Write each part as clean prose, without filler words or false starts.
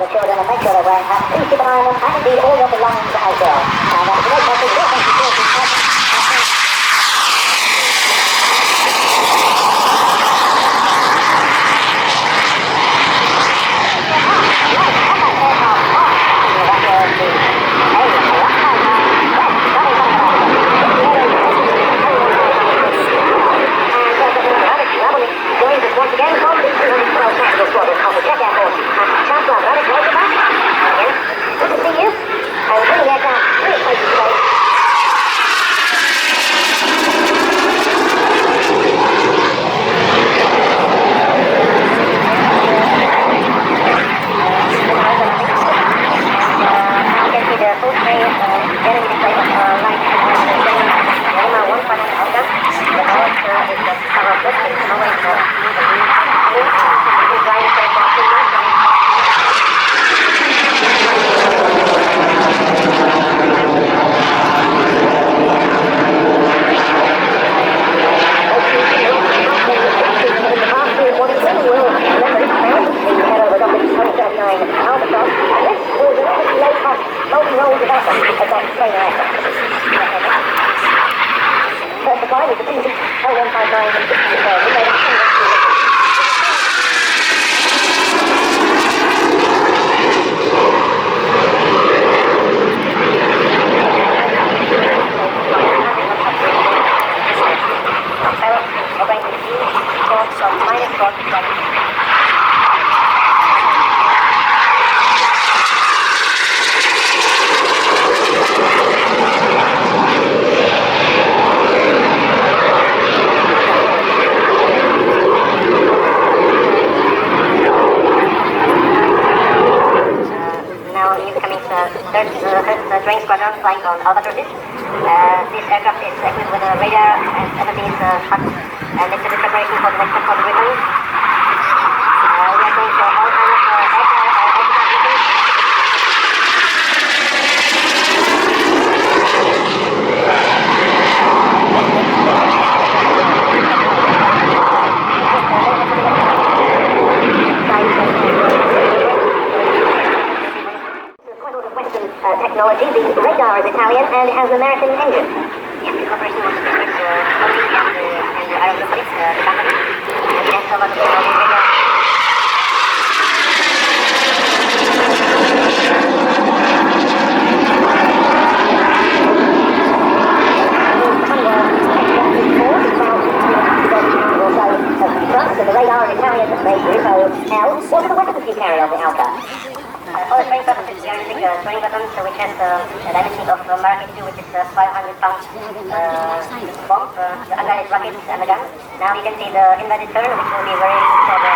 the children and make sure they're wearing hats. Please keep an eye on them and indeed all your belongings as well. And that's the most important. Once again, from the 212 Tactical Squadron of the Jet Air Force at Chancellor Radek, welcome back. Again, good to see you. And bringing the aircraft through its places today. Now we can see the full screen getting display of light and the Lima 1 outcome. The north is the cover of this, it's always train squadron flying on Albatrosses. This aircraft is equipped with a radar and everything is hot, and it's in preparation for the next step for the return. We are going for all kinds of aircraft missions. Technology, the radar is Italian and it has an American engine. Yes, the corporation was to switch clothing and the aeronautics, the company, and it has a lot of technology radar. So the radar is Italian, made Grupo L. What are the weapons you carry on the Alpha? For the training purposes, we are using a training weapon, so which has the dimensions of Mark 82, which is 500-pound bomb, the unguided rockets and the gun. Now you can see the inverted turn, which will be very useful for the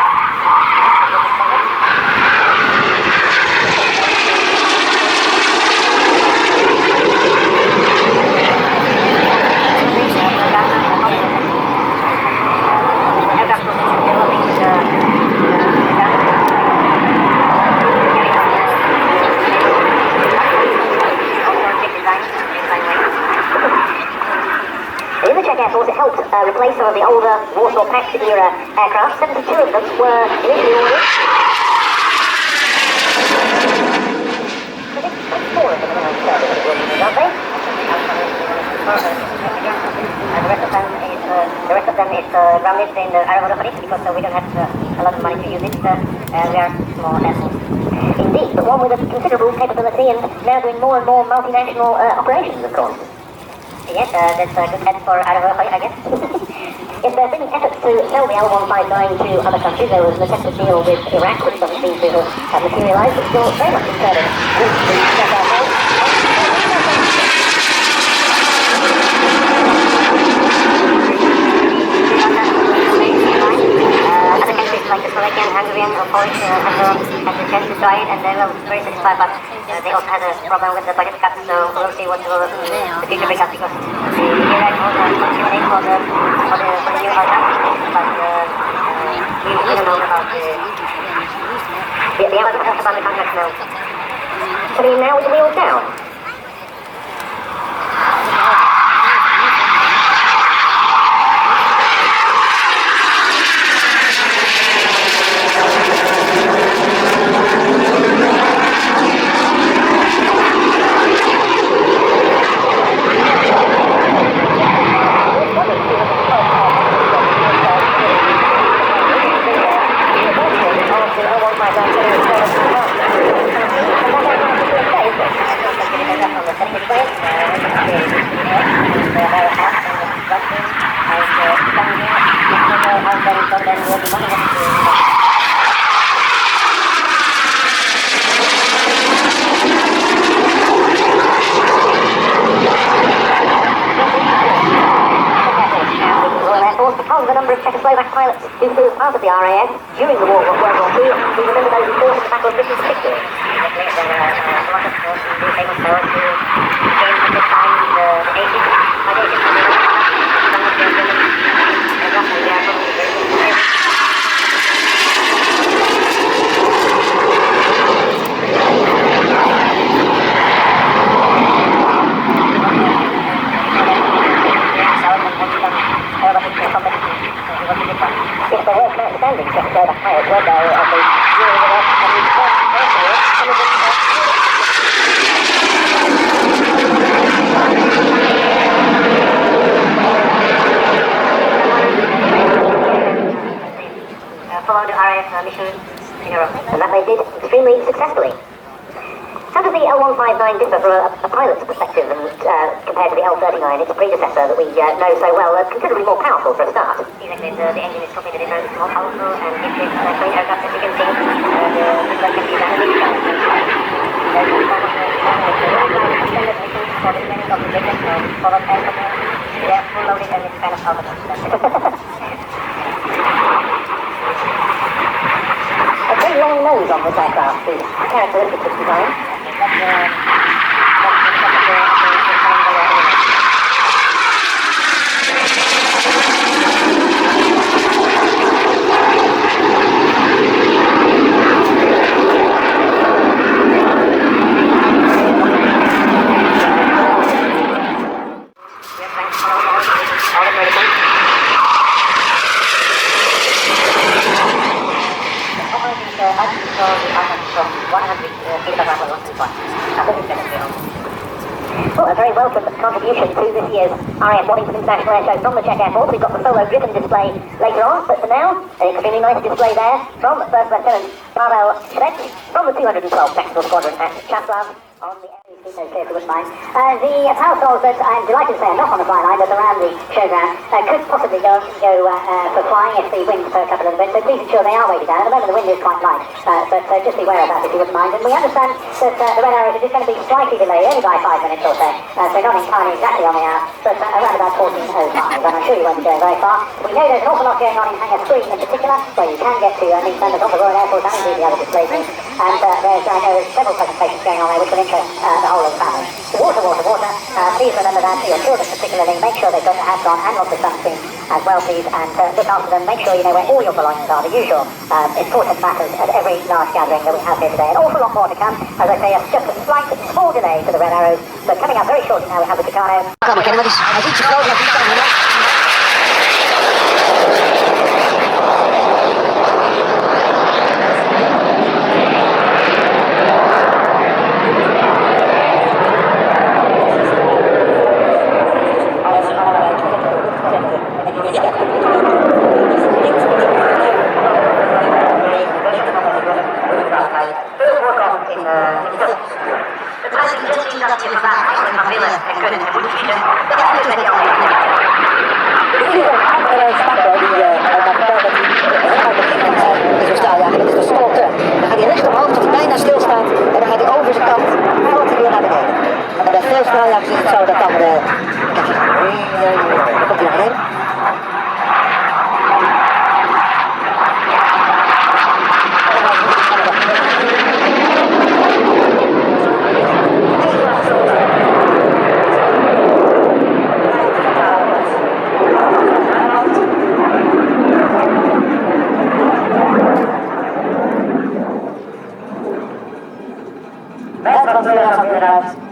Air Force, it helped replace some of the older Warsaw Pact era aircraft. 72 of them were initially ordered. I think 4 of them are now service, aren't they? The rest of them is grounded in the aeronautics because we don't have a lot of money to use it. We are small Air Force. Indeed, but one with a considerable capability and now doing more and more multinational operations, of course. Yes, that's a good head for Arabic, I guess. If there's been efforts to sell the L159 to other countries, there was an attempted deal with Iraq, which doesn't seem to have materialised, but still very much concerning. Other countries like the Slovakian, Hungarian, or Polish have the chance to try it, and they were very satisfied, but they also had a problem with the budget cuts, so we'll see what will the future bring us, because the Iraq was continuing for the new outcome, but we don't know about the other about the contract now. I mean, now with the wheels down. Because of the number of Czechoslovak pilots who flew as part of the RAF during the War of World War II, we remember those who fought in the Battle of Britain's victory. There were a lot of famous pilots who came from this time in the 80s. By the 80s, some of them and roughly they are probably very good. Yes, there were outstanding Czechoslovak pilots, weren't there, of the during the war, and we saw afterwards some of them followed the RAF mission in Europe, and that they did extremely successfully. How does the L159 differ from a pilot's perspective and compared to the L39, its predecessor that we know so well, considerably more powerful for a start? Exactly, the engine is completely different, it's more powerful, and gives it clean aircraft efficiency, the system can be dynamic, there's a lot of extended missions for the training of the business, for the aircraft, they're full loaded and it's kind of autonomous. A very long nose on this aircraft is characteristic of design. Well, a very welcome contribution to this year's RAF Waddington International Air Show from the Czech Air Force. We've got the solo driven display later on, but for now, an extremely nice display there from First Lieutenant Pavel Švec from the 212 Tactical Squadron at Čáslav on the area scene, if you wouldn't mind. The parasols that I'm delighted to say are not on the fly line, but around the showground, could possibly go for flying if the wind perk up a little bit, so please ensure they are weighted down. At the moment the wind is quite light, but just beware of that if you wouldn't mind. And we understand that the red arrows are just going to be slightly delayed, only by 5 minutes or so, so not entirely exactly on the hour, but around about 14:05, and I'm sure you won't be going very far. We know there's an awful lot going on in Hangar 3 in particular, where you can get to meet members of the Royal Air Force and indeed the other displays, and I know there's several presentations going on there which will interest the whole of the family. Water, water, water. Please remember that for your children particularly. Make sure they've got their hats on and lots of sunscreen as well, please, and look after them. Make sure you know where all your belongings are, the usual important matters at every large gathering that we have here today. An awful lot more to come. As I say, just a slight, small delay to the Red Arrows, but coming up very shortly now we have the Tucano.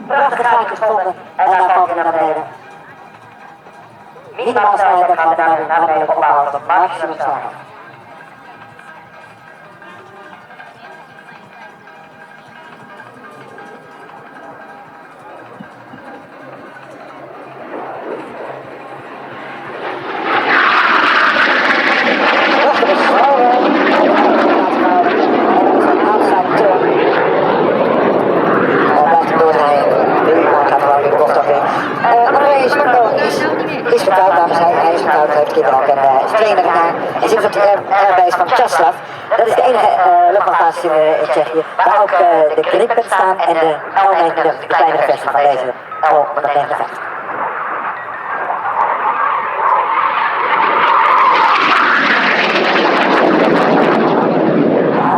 Prachtige gaatjes vonden en daar valt hij naar beneden. Minimale snelheid gaat de daar naar beneden opbouwen tot maximum snelheid. Prachtige snelheid. En dan is een outside turn. geweest van Czeslav. Dat is de enige luchtmachtbasis in Tsjechië waar ook de Gripen staan en de L-29, de kleinere versie van deze L-159.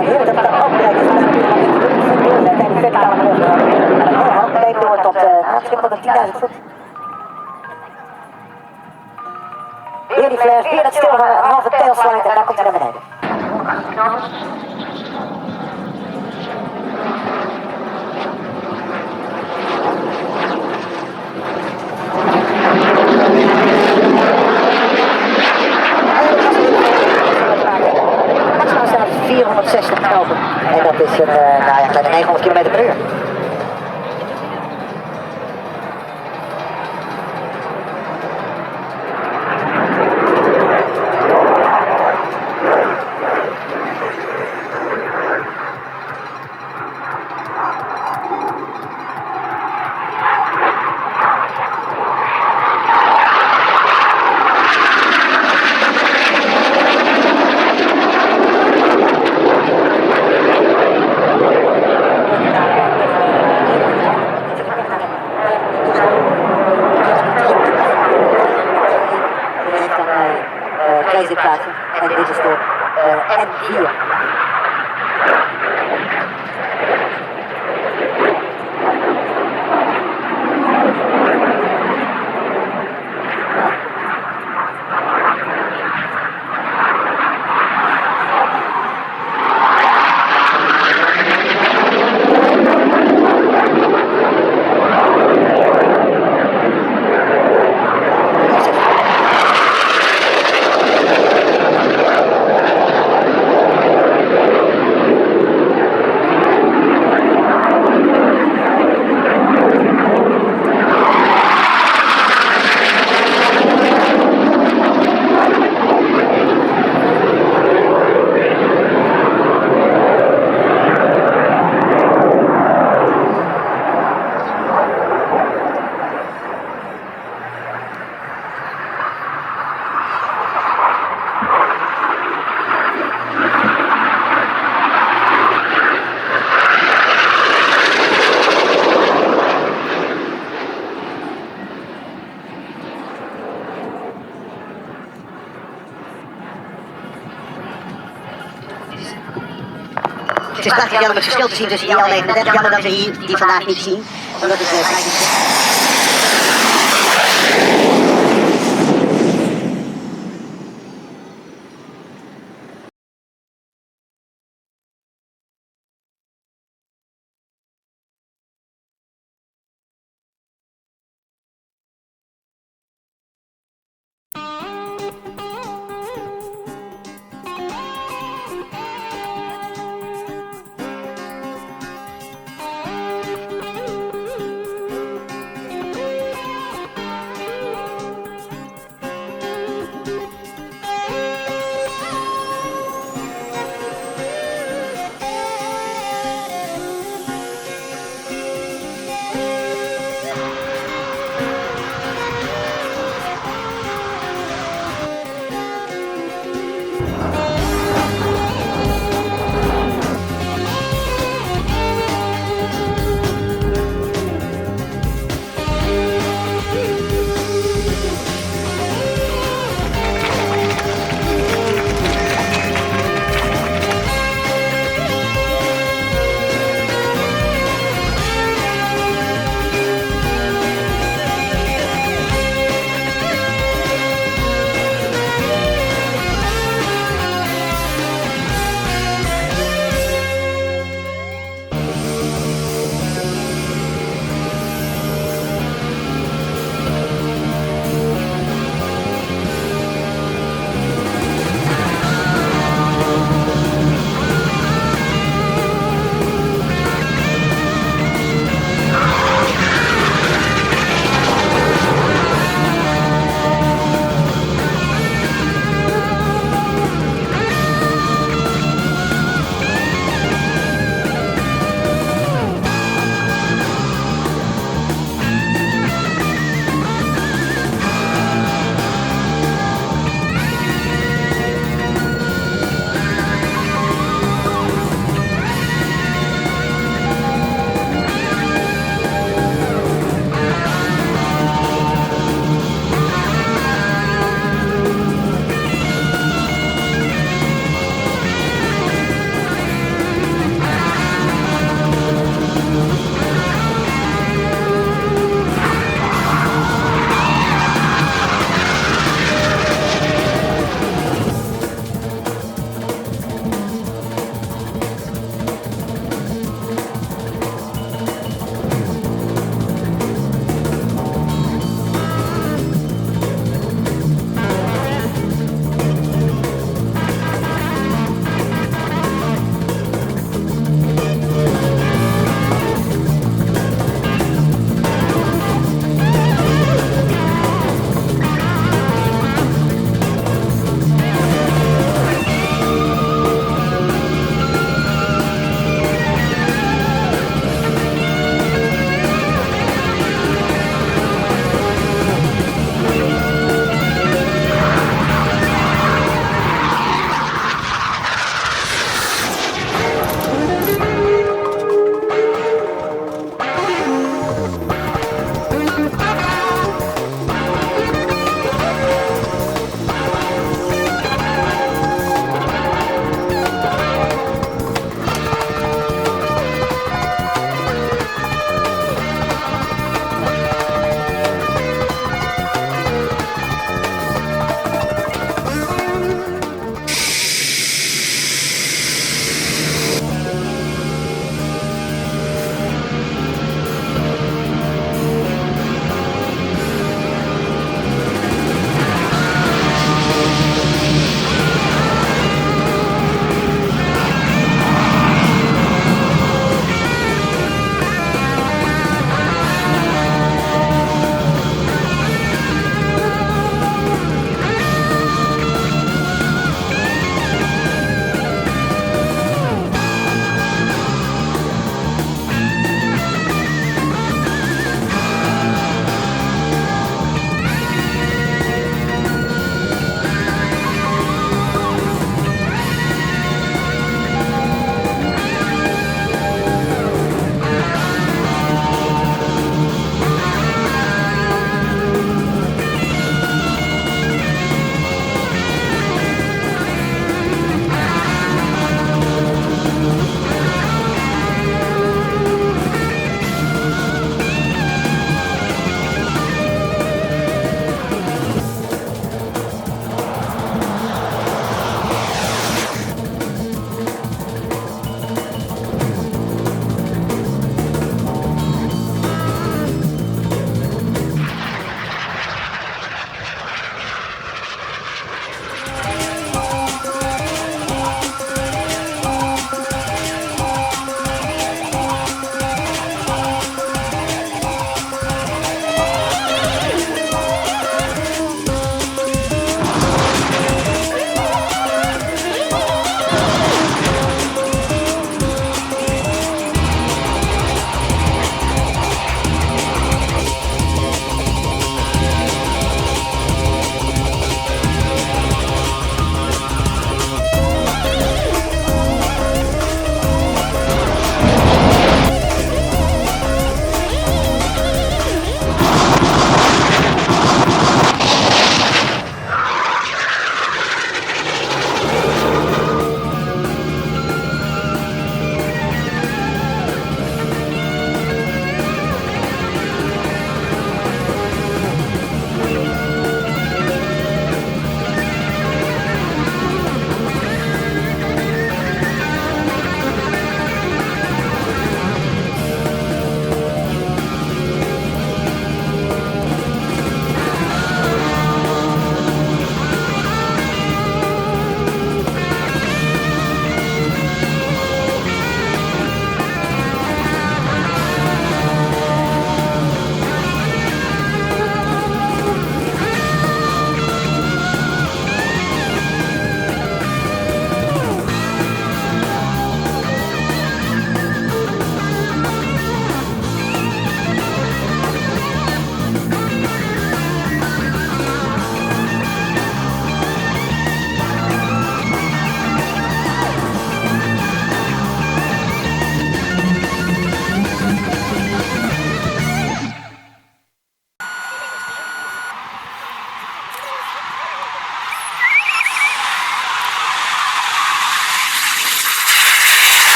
Heerlijk dat dat ook blijkt, is dat natuurlijk niet verticale manoeuvre. En dan heel hoog bleef door tot misschien tot 10.000 voet. Weer die flares, weer dat stilhangen, een halve tailslide en daar komt hij naar beneden. Maximaal snelheid is 460 knopen en dat is een kleine 900 km per uur. Deze plaatsen en dit is de N4. Het is prachtig jammer het verschil te zien tussen die L39. Jammer dat we hier die vandaag niet zien. Omdat het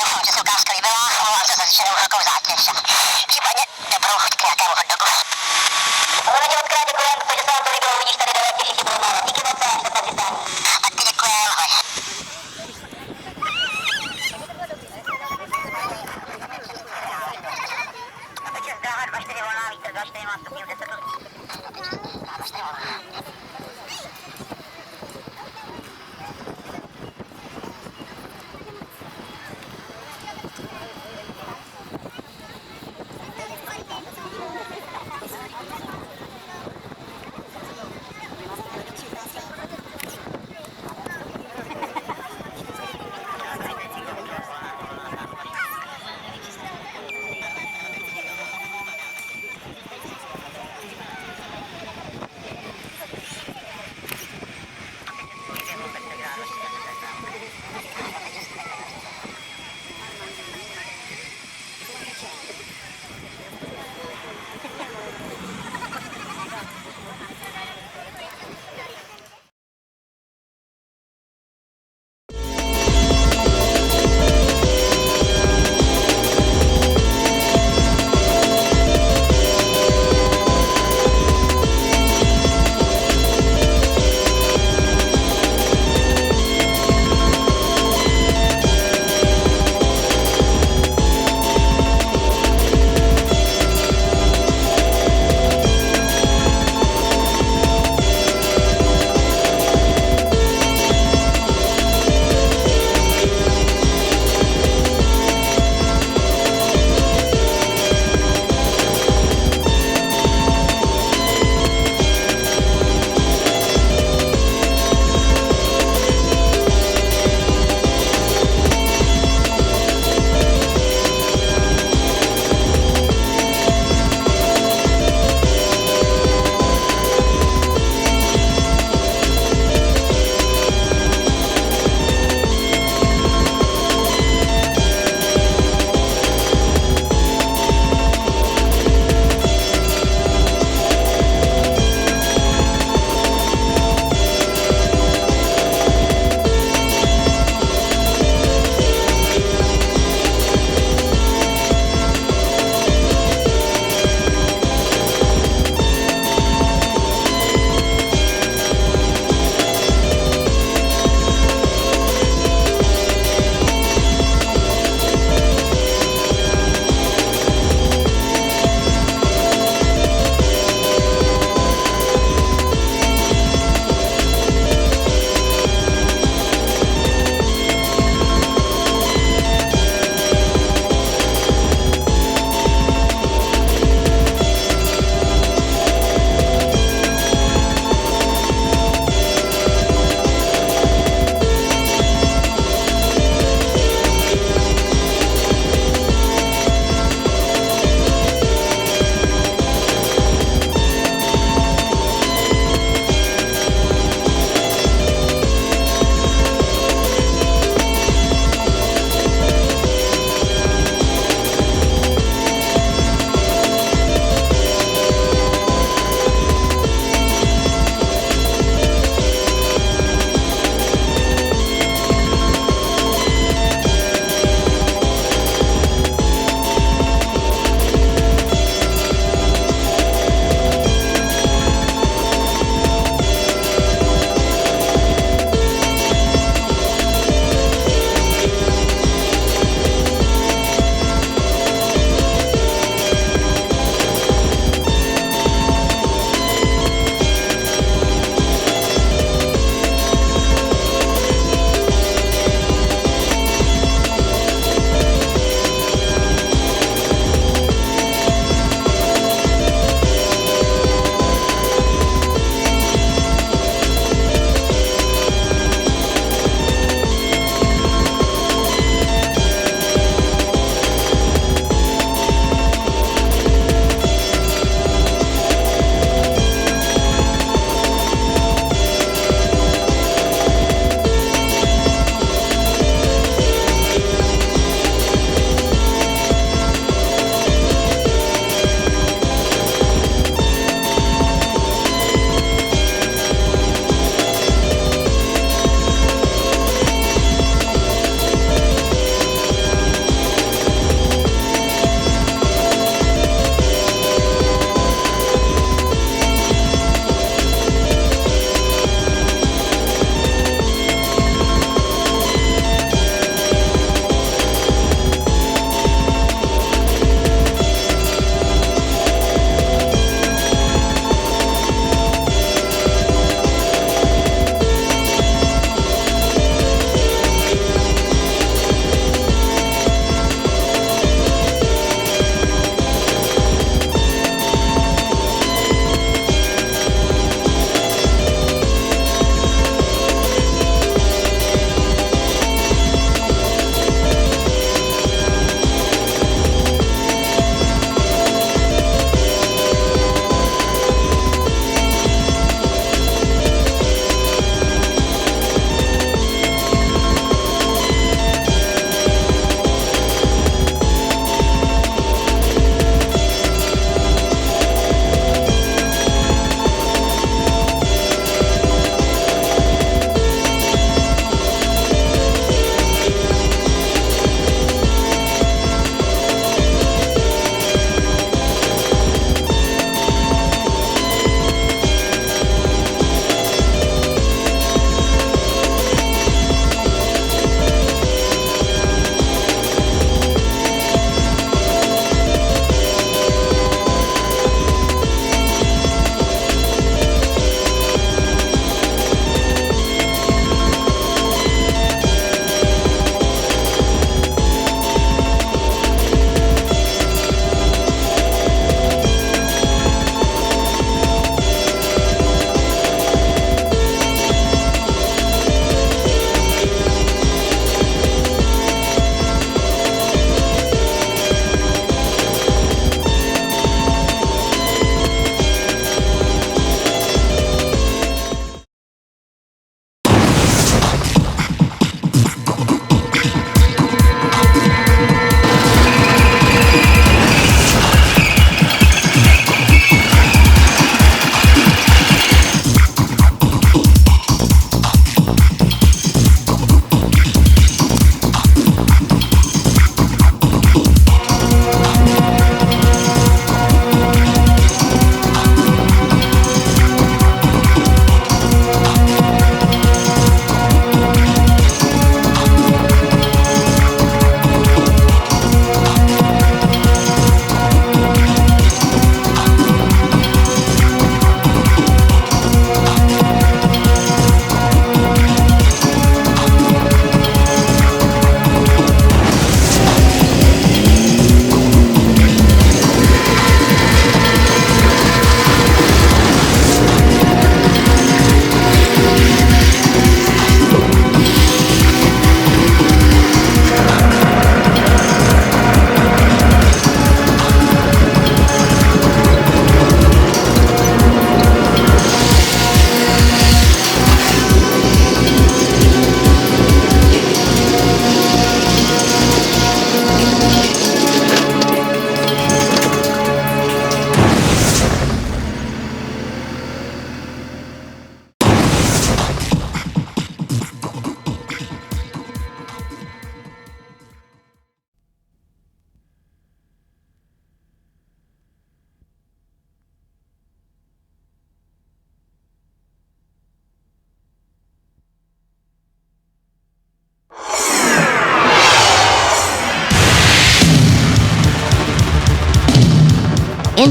Doufám, že se ukázka líbila, omlouvám se za zvýšenou velkou zátěž. Případně dobrou chuť k nějakému hot dogu. Velmi ti mockrát děkujem, protože se vám to líbilo, uvidíš tady další všichni pomáhat. Díky moc, až se tam vítám. A ty děkujem, ahoj. A teď je zdráha 2-4 volná vítr, 2-4 má stupňů 10 plus. 2-4 volná.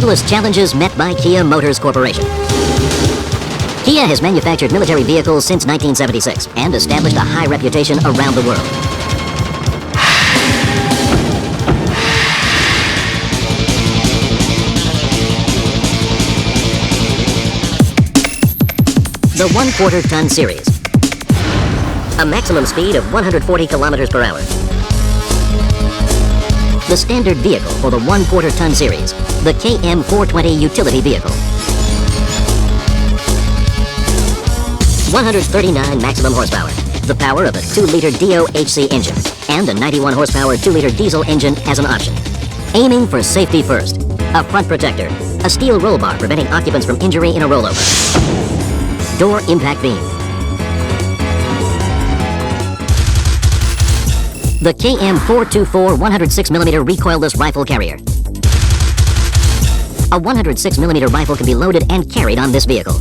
endless challenges met by Kia Motors Corporation. Kia has manufactured military vehicles since 1976 and established a high reputation around the world. The 1/4 ton series. A maximum speed of 140 kilometers per hour. The standard vehicle for the 1/4 ton series, the KM420 utility vehicle. 139 maximum horsepower, the power of a 2-liter DOHC engine, and a 91 horsepower 2-liter diesel engine as an option. Aiming for safety first. A front protector, a steel roll bar preventing occupants from injury in a rollover. Door impact beam. The KM424 106mm recoilless rifle carrier. A 106mm rifle can be loaded and carried on this vehicle.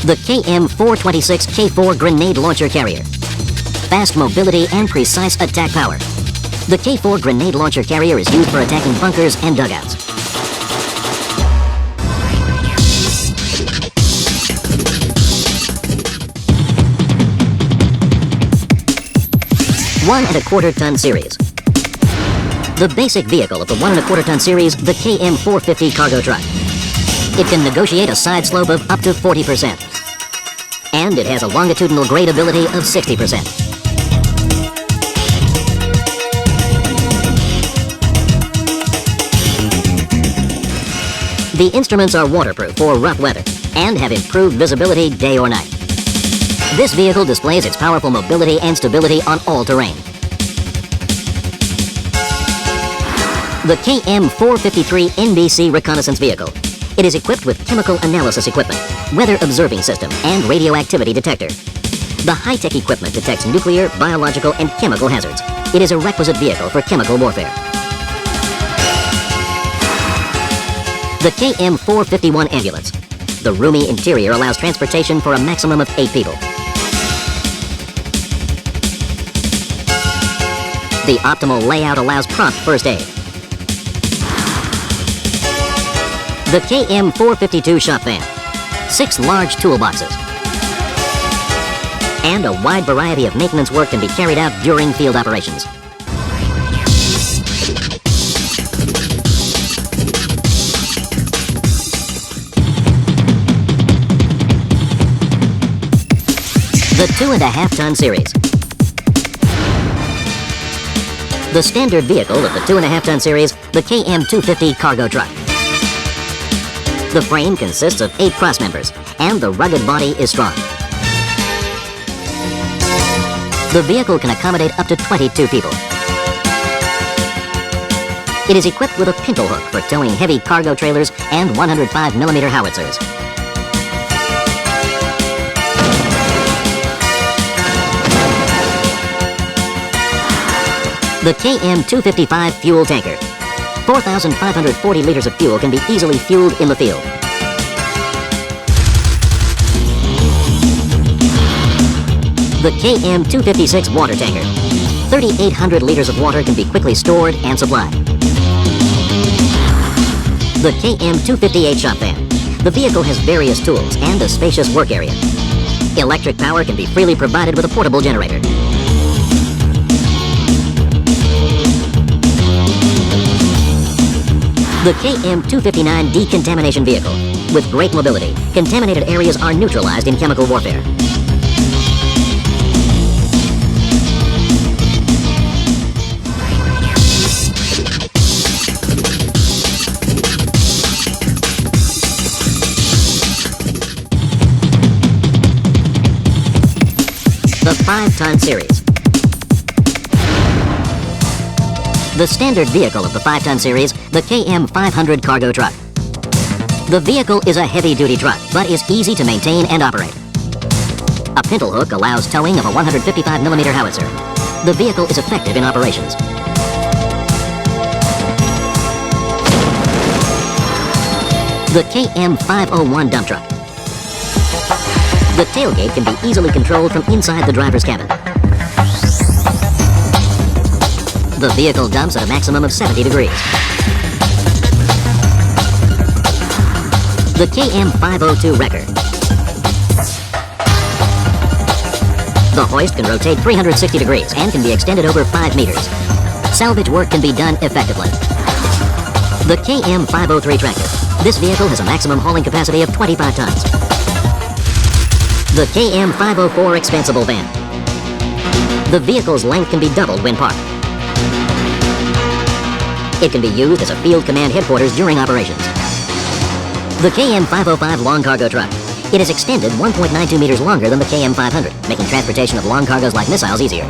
The KM426 K4 grenade launcher carrier. Fast mobility and precise attack power. The K4 grenade launcher carrier is used for attacking bunkers and dugouts. One and a quarter ton series. The basic vehicle of the 1 1/4 ton series, the KM450 cargo truck. It can negotiate a side slope of up to 40%. And it has a longitudinal gradability of 60%. The instruments are waterproof for rough weather and have improved visibility day or night. This vehicle displays its powerful mobility and stability on all terrain. The KM453 NBC reconnaissance vehicle. It is equipped with chemical analysis equipment, weather observing system, and radioactivity detector. The high-tech equipment detects nuclear, biological, and chemical hazards. It is a requisite vehicle for chemical warfare. The KM451 ambulance. The roomy interior allows transportation for a maximum of 8 people. The optimal layout allows prompt first aid. The KM452 shop van. 6 large toolboxes. And a wide variety of maintenance work can be carried out during field operations. The 2.5 ton series. The standard vehicle of the 2.5 ton series, the KM250 cargo truck. The frame consists of 8 cross members, and the rugged body is strong. The vehicle can accommodate up to 22 people. It is equipped with a pintle hook for towing heavy cargo trailers and 105mm howitzers. The KM255 fuel tanker. 4,540 liters of fuel can be easily fueled in the field. The KM256 water tanker. 3,800 liters of water can be quickly stored and supplied. The KM258 shop van. The vehicle has various tools and a spacious work area. Electric power can be freely provided with a portable generator. The KM259 decontamination vehicle. With great mobility, contaminated areas are neutralized in chemical warfare. The 5-ton series. The standard vehicle of the 5-ton series, the KM500 cargo truck. The vehicle is a heavy-duty truck, but is easy to maintain and operate. A pintle hook allows towing of a 155mm howitzer. The vehicle is effective in operations. The KM501 dump truck. The tailgate can be easily controlled from inside the driver's cabin. The vehicle dumps at a maximum of 70 degrees. The KM502 wrecker. The hoist can rotate 360 degrees and can be extended over 5 meters. Salvage work can be done effectively. The KM503 tractor. This vehicle has a maximum hauling capacity of 25 tons. The KM504 expansible van. The vehicle's length can be doubled when parked. It can be used as a field command headquarters during operations. The KM505 long cargo truck. It is extended 1.92 meters longer than the KM500, making transportation of long cargoes like missiles easier.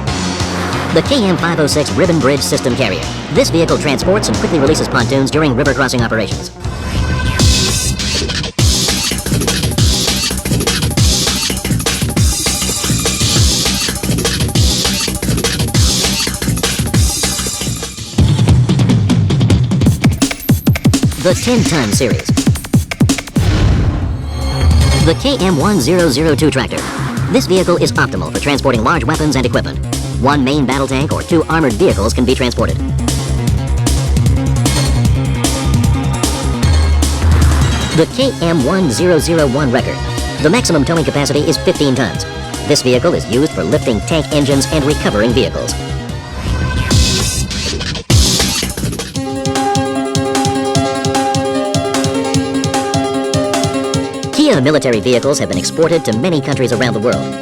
The KM506 ribbon bridge system carrier. This vehicle transports and quickly releases pontoons during river crossing operations. The 10-ton series. The KM1002 tractor. This vehicle is optimal for transporting large weapons and equipment. One main battle tank or 2 armored vehicles can be transported. The KM1001 wrecker. The maximum towing capacity is 15 tons. This vehicle is used for lifting tank engines and recovering vehicles. Kia military vehicles have been exported to many countries around the world.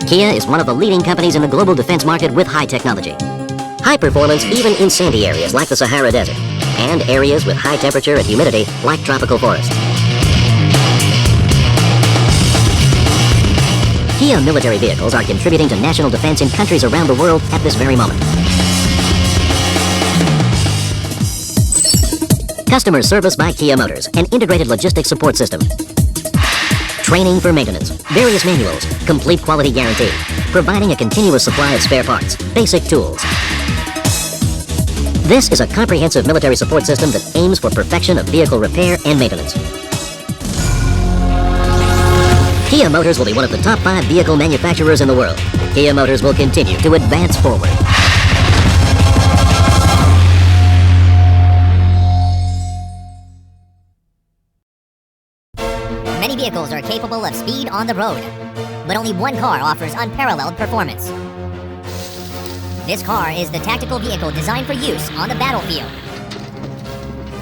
Kia is one of the leading companies in the global defense market with high technology. High performance even in sandy areas like the Sahara Desert, and areas with high temperature and humidity like tropical forests. Kia military vehicles are contributing to national defense in countries around the world at this very moment. Customer service by Kia Motors, an integrated logistics support system. Training for maintenance, various manuals, complete quality guarantee, providing a continuous supply of spare parts, basic tools. This is a comprehensive military support system that aims for perfection of vehicle repair and maintenance. Kia Motors will be one of the top 5 vehicle manufacturers in the world. Kia Motors will continue to advance forward. Many vehicles are capable of speed on the road, but only one car offers unparalleled performance. This car is the tactical vehicle designed for use on the battlefield.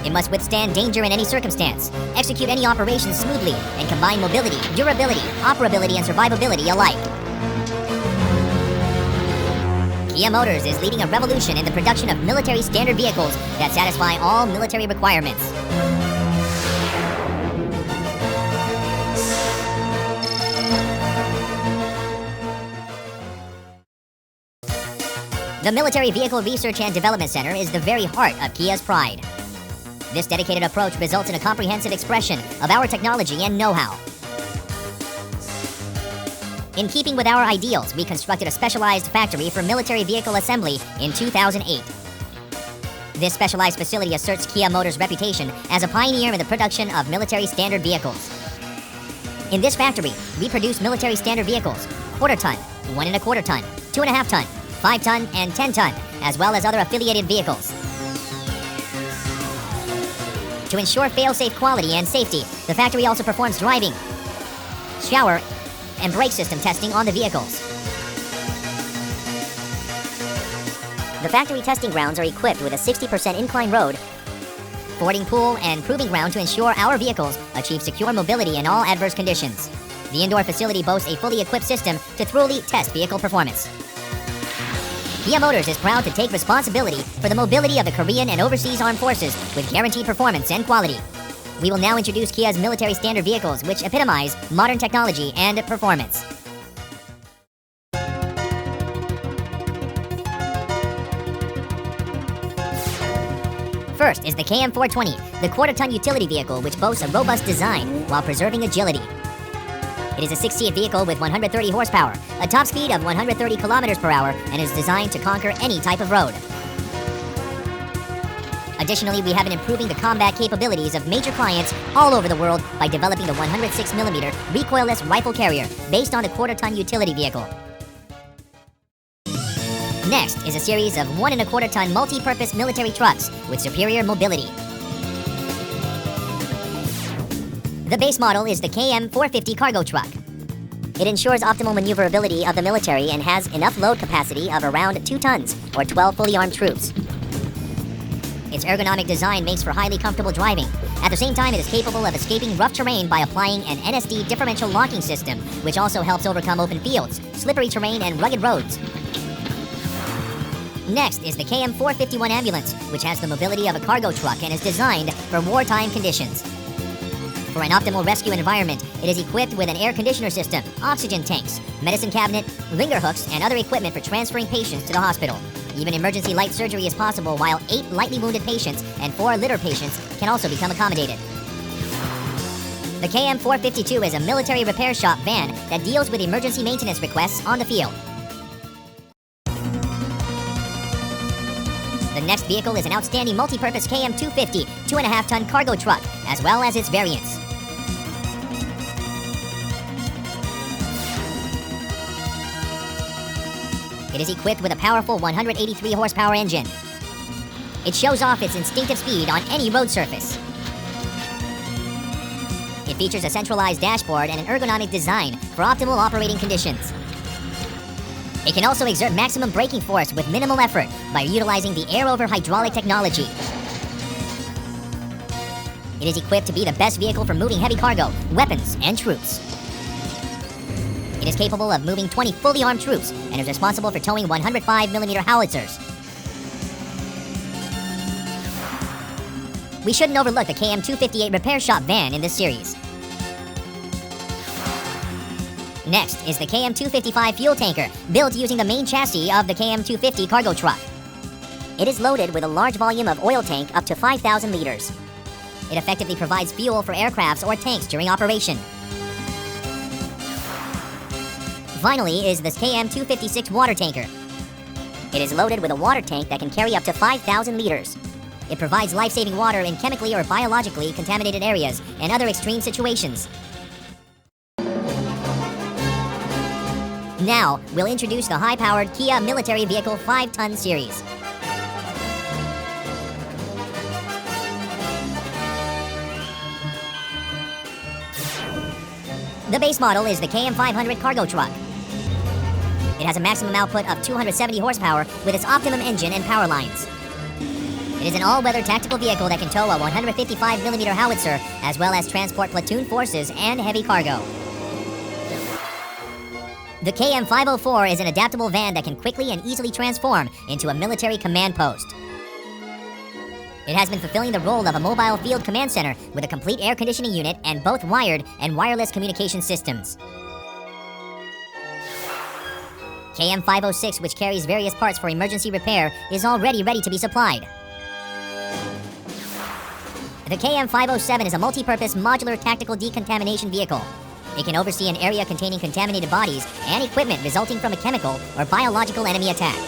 It must withstand danger in any circumstance, execute any operation smoothly, and combine mobility, durability, operability, and survivability alike. Kia Motors is leading a revolution in the production of military standard vehicles that satisfy all military requirements. The Military Vehicle Research and Development Center is the very heart of Kia's pride. This dedicated approach results in a comprehensive expression of our technology and know-how. In keeping with our ideals, we constructed a specialized factory for military vehicle assembly in 2008. This specialized facility asserts Kia Motors' reputation as a pioneer in the production of military standard vehicles. In this factory, we produce military standard vehicles, quarter-ton, 1 1/4 ton, 2 1/2 ton, 5 ton, and 10 ton, as well as other affiliated vehicles. To ensure fail-safe quality and safety, the factory also performs driving, shower, and brake system testing on the vehicles. The factory testing grounds are equipped with a 60% incline road, fording pool, and proving ground to ensure our vehicles achieve secure mobility in all adverse conditions. The indoor facility boasts a fully equipped system to thoroughly test vehicle performance. Kia Motors is proud to take responsibility for the mobility of the Korean and overseas armed forces with guaranteed performance and quality. We will now introduce Kia's military standard vehicles, which epitomize modern technology and performance. First is the KM420, the quarter-ton utility vehicle which boasts a robust design while preserving agility. It is a 6-seat vehicle with 130 horsepower, a top speed of 130 kilometers per hour, and is designed to conquer any type of road. Additionally, we have been improving the combat capabilities of major clients all over the world by developing the 106mm recoilless rifle carrier based on the quarter-ton utility vehicle. Next is a series of 1.25-ton multi-purpose military trucks with superior mobility. The base model is the KM450 cargo truck. It ensures optimal maneuverability of the military and has enough load capacity of around 2 tons, or 12 fully armed troops. Its ergonomic design makes for highly comfortable driving. At the same time, it is capable of escaping rough terrain by applying an NSD differential locking system, which also helps overcome open fields, slippery terrain, and rugged roads. Next is the KM451 ambulance, which has the mobility of a cargo truck and is designed for wartime conditions. For an optimal rescue environment, it is equipped with an air conditioner system, oxygen tanks, medicine cabinet, linger hooks, and other equipment for transferring patients to the hospital. Even emergency light surgery is possible, while 8 lightly wounded patients and 4 litter patients can also become accommodated. The KM452 is a military repair shop van that deals with emergency maintenance requests on the field. The next vehicle is an outstanding multi-purpose KM250 2.5-ton cargo truck, as well as its variants. It is equipped with a powerful 183 horsepower engine. It shows off its instinctive speed on any road surface. It features a centralized dashboard and an ergonomic design for optimal operating conditions. It can also exert maximum braking force with minimal effort by utilizing the air-over-hydraulic technology. It is equipped to be the best vehicle for moving heavy cargo, weapons, and troops. It is capable of moving 20 fully armed troops and is responsible for towing 105mm howitzers. We shouldn't overlook the KM258 repair shop van in this series. Next is the KM255 fuel tanker, built using the main chassis of the KM250 cargo truck. It is loaded with a large volume of oil tank up to 5,000 liters. It effectively provides fuel for aircrafts or tanks during operation. Finally is this KM256 water tanker. It is loaded with a water tank that can carry up to 5,000 liters. It provides life-saving water in chemically or biologically contaminated areas and other extreme situations. Now, we'll introduce the high-powered Kia military vehicle 5-ton series. The base model is the KM500 cargo truck. It has a maximum output of 270 horsepower with its optimum engine and power lines. It is an all-weather tactical vehicle that can tow a 155mm howitzer, as well as transport platoon forces and heavy cargo. The KM504 is an adaptable van that can quickly and easily transform into a military command post. It has been fulfilling the role of a mobile field command center with a complete air conditioning unit and both wired and wireless communication systems. KM506, which carries various parts for emergency repair, is already ready to be supplied. The KM507 is a multi-purpose modular tactical decontamination vehicle. It can oversee an area containing contaminated bodies and equipment resulting from a chemical or biological enemy attack.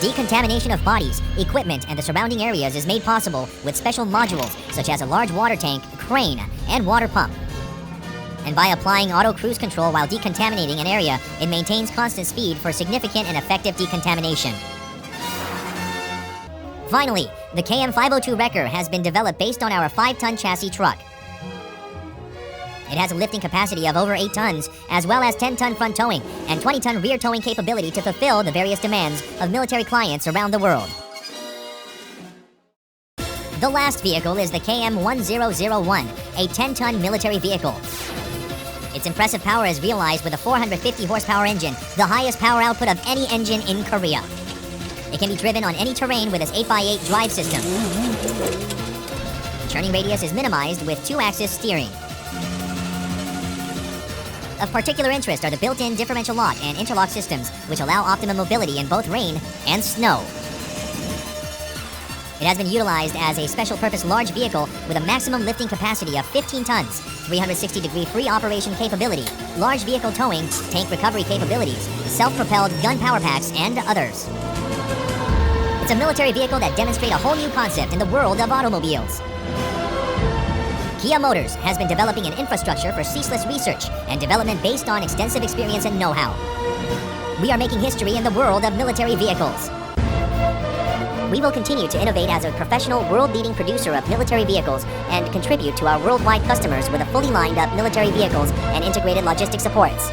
Decontamination of bodies, equipment, and the surrounding areas is made possible with special modules such as a large water tank, crane, and water pump. And by applying auto cruise control while decontaminating an area, it maintains constant speed for significant and effective decontamination. Finally, the KM502 Wrecker has been developed based on our 5-ton chassis truck. It has a lifting capacity of over 8 tons, as well as 10-ton front towing and 20-ton rear towing capability to fulfill the various demands of military clients around the world. The last vehicle is the KM1001, a 10-ton military vehicle. Its impressive power is realized with a 450 horsepower engine, the highest power output of any engine in Korea. It can be driven on any terrain with its 8x8 drive system. Turning radius is minimized with 2-axis steering. Of particular interest are the built-in differential lock and interlock systems, which allow optimum mobility in both rain and snow. It has been utilized as a special-purpose large vehicle with a maximum lifting capacity of 15 tons, 360-degree free operation capability, large vehicle towing, tank recovery capabilities, self-propelled gun power packs, and others. It's a military vehicle that demonstrates a whole new concept in the world of automobiles. Kia Motors has been developing an infrastructure for ceaseless research and development based on extensive experience and know-how. we are making history in the world of military vehicles. We will continue to innovate as a professional, world-leading producer of military vehicles and contribute to our worldwide customers with a fully lined-up military vehicles and integrated logistic supports.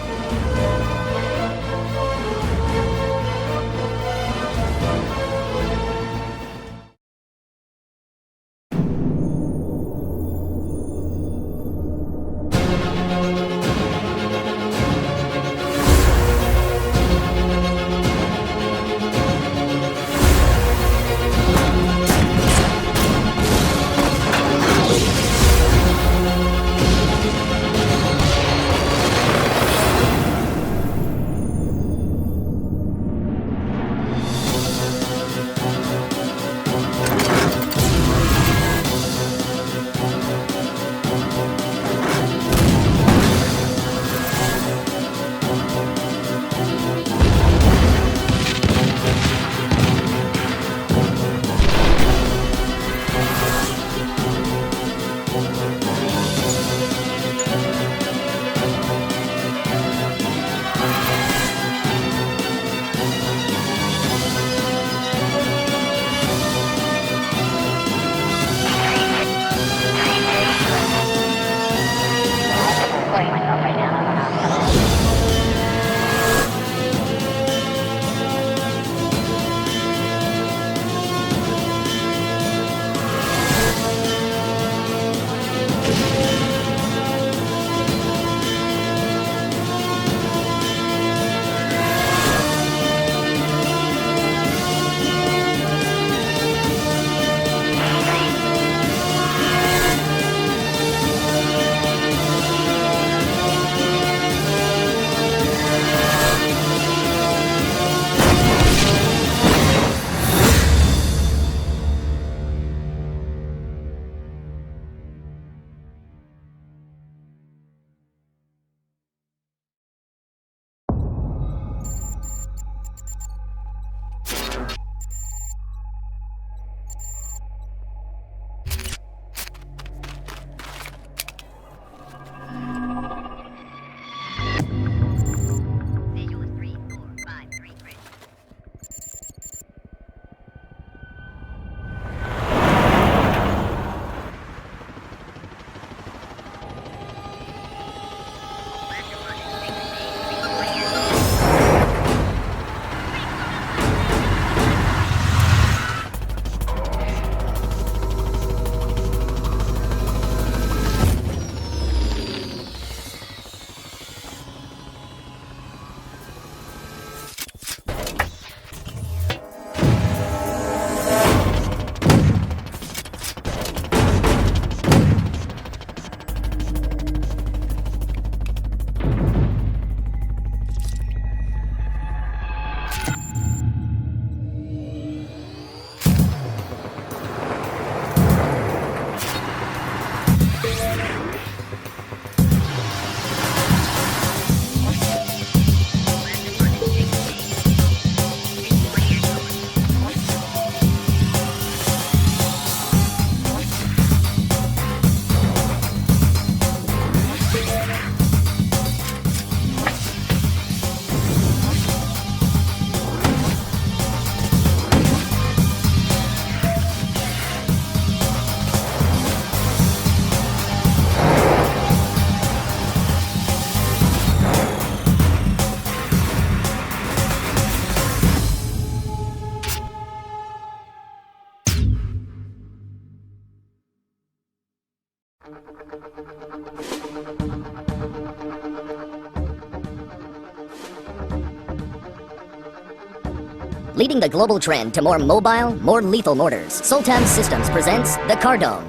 Leading the global trend to more mobile, more lethal mortars, Sultan Systems presents the Cardome,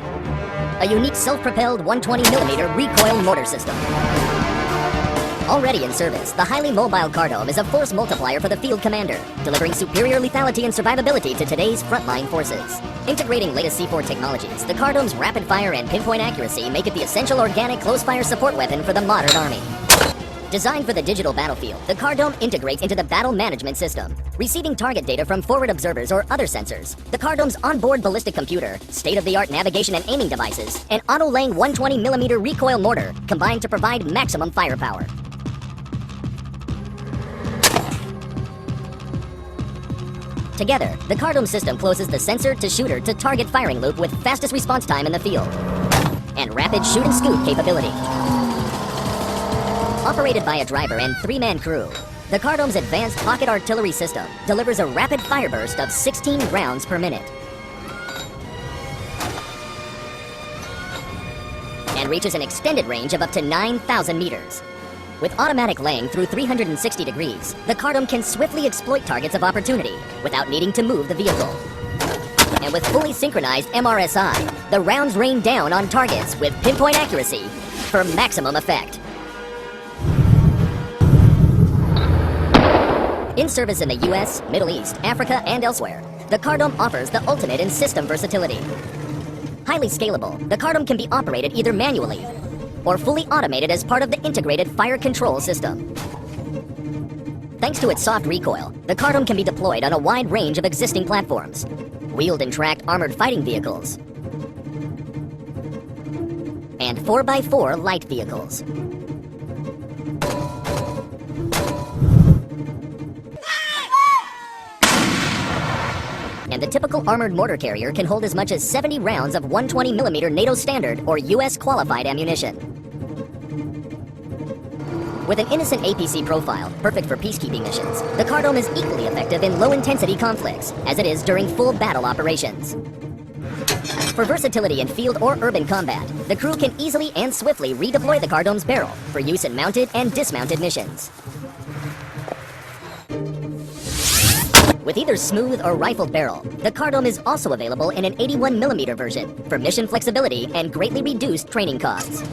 a unique self-propelled 120mm recoil mortar system. Already in service, the highly mobile Cardome is a force multiplier for the field commander, delivering superior lethality and survivability to today's frontline forces. Integrating latest C4 technologies, the Cardome's rapid fire and pinpoint accuracy make it the essential organic close-fire support weapon for the modern army. Designed for the digital battlefield, the Cardome integrates into the battle management system, receiving target data from forward observers or other sensors. The Cardome's onboard ballistic computer, state-of-the-art navigation and aiming devices, and auto-laying 120mm recoil mortar combine to provide maximum firepower. Together, the Cardome system closes the sensor to shooter to target firing loop with fastest response time in the field and rapid shoot and scoop capability. Operated by a driver and 3-man crew, the Cardome's advanced pocket artillery system delivers a rapid fire burst of 16 rounds per minute and reaches an extended range of up to 9,000 meters. With automatic laying through 360 degrees, the Cardome can swiftly exploit targets of opportunity without needing to move the vehicle. And with fully synchronized MRSI, the rounds rain down on targets with pinpoint accuracy for maximum effect. In service in the US, Middle East, Africa, and elsewhere, the Cardome offers the ultimate in system versatility. Highly scalable, the Cardome can be operated either manually or fully automated as part of the integrated fire control system. Thanks to its soft recoil, the Cardome can be deployed on a wide range of existing platforms, wheeled and tracked armored fighting vehicles, and 4x4 light vehicles. And the typical armored mortar carrier can hold as much as 70 rounds of 120mm NATO standard or US qualified ammunition. With an innocent APC profile, perfect for peacekeeping missions, the Cardome is equally effective in low-intensity conflicts, as it is during full battle operations. For versatility in field or urban combat, the crew can easily and swiftly redeploy the Cardome's barrel for use in mounted and dismounted missions. With either smooth or rifled barrel, the Cardome is also available in an 81mm version for mission flexibility and greatly reduced training costs.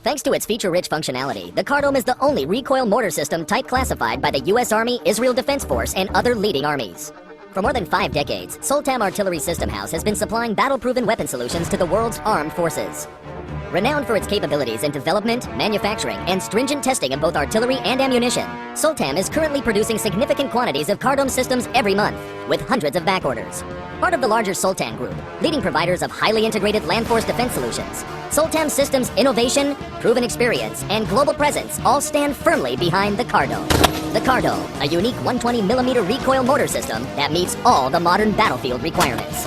Thanks to its feature-rich functionality, the Cardome is the only recoil mortar system type classified by the US Army, Israel Defense Force, and other leading armies. For more than 5 decades, Soltam Artillery System House has been supplying battle-proven weapon solutions to the world's armed forces. Renowned for its capabilities in development, manufacturing, and stringent testing of both artillery and ammunition, Soltam is currently producing significant quantities of Cardome systems every month, with hundreds of back orders. Part of the larger Soltam Group, leading providers of highly integrated land force defense solutions, Soltam Systems' innovation, proven experience, and global presence all stand firmly behind the Cardome. The Cardome, a unique 120mm recoil mortar system that meets all the modern battlefield requirements.